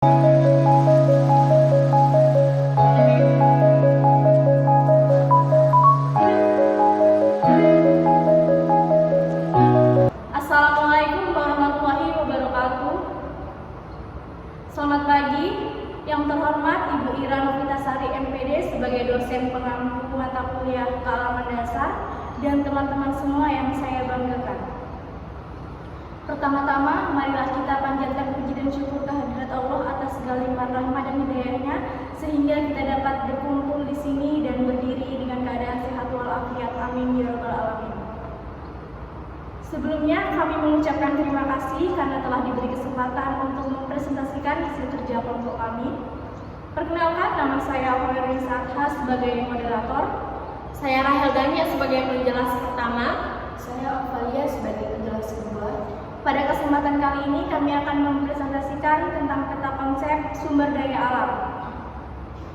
Assalamualaikum warahmatullahi wabarakatuh. Selamat pagi. Yang terhormat Ibu Ira Novitasari MPD sebagai dosen pengampu mata kuliah kealaman dasar dan teman-teman semua yang saya banggakan. Pertama-tama, marilah kita panjatkan puji dan syukur kehadirat Allah atas segala limpahan rahmat dan hidayah-Nya sehingga kita dapat berkumpul di sini dan berdiri dengan keadaan sehat walafiat. Amin ya rabbal alamin. Sebelumnya kami mengucapkan terima kasih karena telah diberi kesempatan untuk mempresentasikan hasil kerja kelompok kami. Perkenalkan, nama saya Hoirisa Athas sebagai moderator. Saya Rahel Dania sebagai penjelas pertama. Saya Avalia sebagai penjelas kedua. Pada kesempatan kali ini kami akan mempresentasikan tentang peta konsep sumber daya alam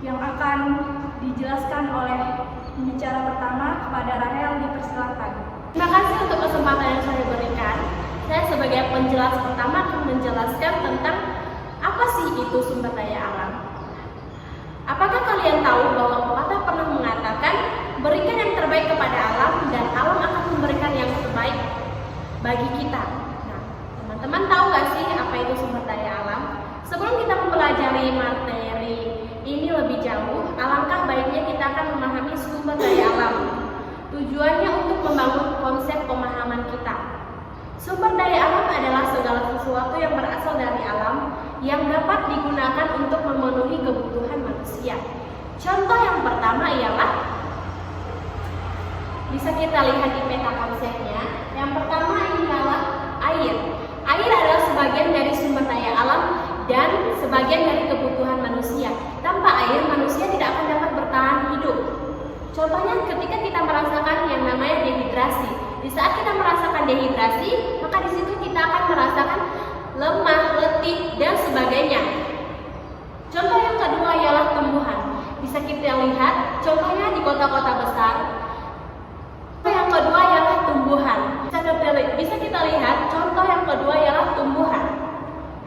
yang akan dijelaskan oleh pembicara pertama. Kepada Rahel, dipersilakan. Terima kasih untuk kesempatan yang saya berikan. Saya sebagai penjelas pertama akan menjelaskan tentang apa sih itu sumber daya alam. Apakah kalian tahu bahwa pepatah pernah mengatakan berikan yang terbaik kepada alam dan alam akan memberikan yang terbaik bagi kita. Nah, teman-teman tahu gak sih apa itu sumber daya alam? Sebelum kita mempelajari materi ini lebih jauh, alangkah baiknya kita akan memahami sumber daya alam. Tujuannya untuk membangun konsep pemahaman kita. Sumber daya alam adalah segala sesuatu yang berasal dari alam yang dapat digunakan untuk memenuhi kebutuhan manusia. Contoh yang pertama ialah, bisa kita lihat di peta konsepnya. Yang pertama ialah air. Air adalah sebagian dari sumber daya alam dan sebagian dari kebutuhan manusia. Tanpa air, manusia tidak akan dapat bertahan hidup. Contohnya ketika kita merasakan yang namanya dehidrasi. Di saat kita merasakan dehidrasi, maka di situ kita akan merasakan lemah, letih, dan sebagainya. Contoh yang kedua ialah tumbuhan. Bisa kita lihat contohnya di kota-kota besar. Yang kedua ialah tumbuhan. Bisa kita lihat contoh yang kedua ialah tumbuhan.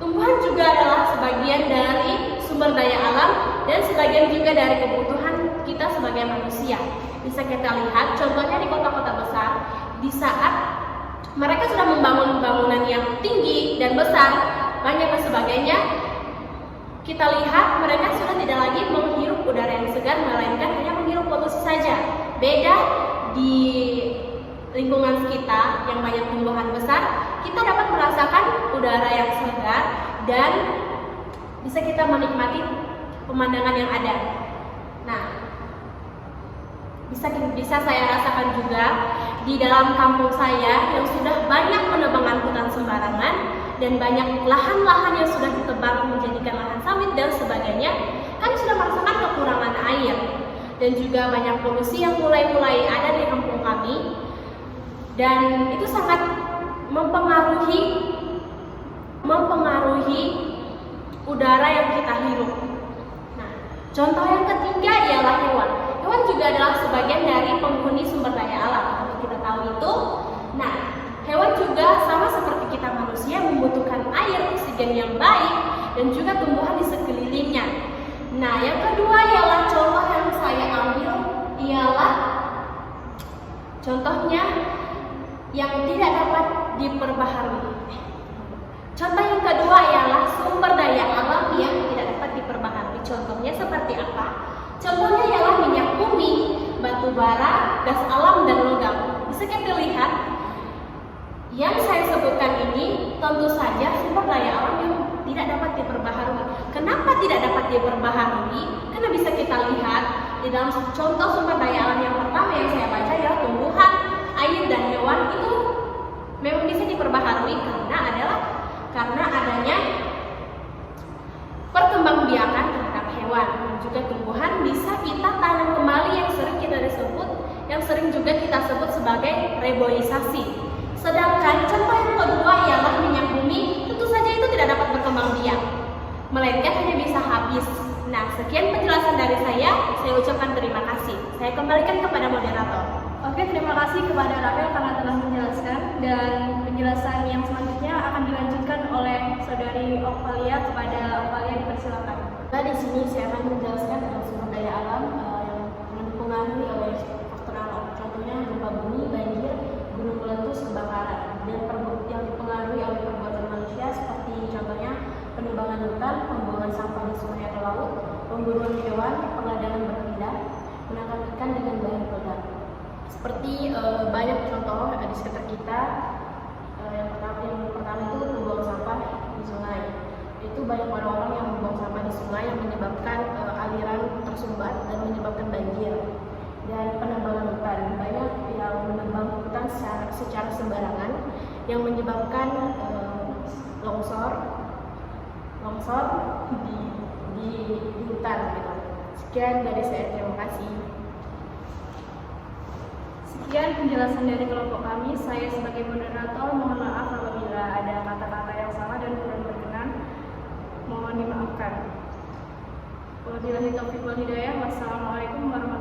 Tumbuhan juga adalah sebagian dari sumber daya alam dan sebagian juga dari kebutuhan kita sebagai manusia. Bisa kita lihat contohnya di kota-kota besar, di saat mereka sudah membangun bangunan yang tinggi dan besar, banyak dan sebagainya, kita lihat mereka sudah tidak lagi menghirup udara yang segar, melainkan hanya menghirup polusi saja. Beda di lingkungan kita yang banyak tumbuhan besar, kita dapat merasakan udara yang segar dan bisa kita menikmati pemandangan yang ada. Nah, bisa saya rasakan juga di dalam kampung saya yang sudah banyak penebangan hutan sembarangan dan banyak lahan-lahan yang sudah ditebang menjadikan lahan sawit dan sebagainya, kami sudah merasakan kekurangan air dan juga banyak polusi yang mulai ada di kampung kami, dan itu sangat mempengaruhi udara yang kita hirup. Nah, contoh yang ketiga ialah hewan. Hewan juga adalah sebagian dari penghuni sumber daya alam. Kalau kita tahu itu, nah, hewan juga sama seperti kita manusia membutuhkan air, oksigen yang baik, dan juga tumbuhan di sekelilingnya. Nah, yang kedua ialah contoh yang saya ambil ialah contohnya yang tidak dapat diperbaharui. Contoh yang kedua ialah sumber daya alam yang tidak dapat diperbaharui. Contohnya seperti apa? Contohnya ialah minyak bumi, batu bara, gas alam, dan logam. Bisa kita lihat yang saya sebutkan ini tentu saja sumber daya alam yang tidak dapat diperbaharui. Kenapa tidak dapat diperbaharui? Karena bisa kita lihat di dalam contoh sumber daya alam yang pertama yang saya baca ialah tumbuhan, air, dan hewan itu memang bisa diperbaharui karena adanya perkembangbiakan terhadap hewan dan juga tumbuhan bisa kita tanam kembali yang sering juga kita sebut sebagai reboisasi. Sedangkan contoh yang kedua ialah minyak bumi, tentu saja itu tidak dapat berkembang biak, melainkan hanya bisa habis. Nah, sekian penjelasan dari saya ucapkan terima kasih. Saya kembalikan kepada moderator. Oke, terima kasih kepada Rahel karena telah menjelaskan, dan penjelasan yang selanjutnya akan dilanjutkan oleh saudari Okalia. Kepada Okalia silakan. Nah, di sini saya akan menjelaskan tentang sumber daya alam yang dipengaruhi oleh faktor alam. Contohnya gempa bumi, banjir, gunung meletus, kebakaran, dan yang dipengaruhi oleh perbuatan manusia seperti contohnya penebangan hutan, pembuangan sampah di sungai atau laut, pemburuan hewan, pengadangan berpindah, menangkap ikan dengan bahan peledak. Seperti banyak contoh di sekitar kita. Yang pertama itu membuang sampah di sungai. Itu banyak orang-orang yang membuang sampah di sungai yang menyebabkan aliran tersumbat dan menyebabkan banjir. Dan penebangan hutan, banyak yang menebang hutan secara sembarangan yang menyebabkan longsor di hutan gitu. Sekian dari saya, terima kasih. Sekian penjelasan dari kelompok kami. Saya sebagai moderator mohon maaf apabila ada kata-kata yang salah dan kurang berkenan. Mohon dimaafkan. Wabillahi taufiq wal hidayah. Wassalamualaikum warahmatullahi wabarakatuh.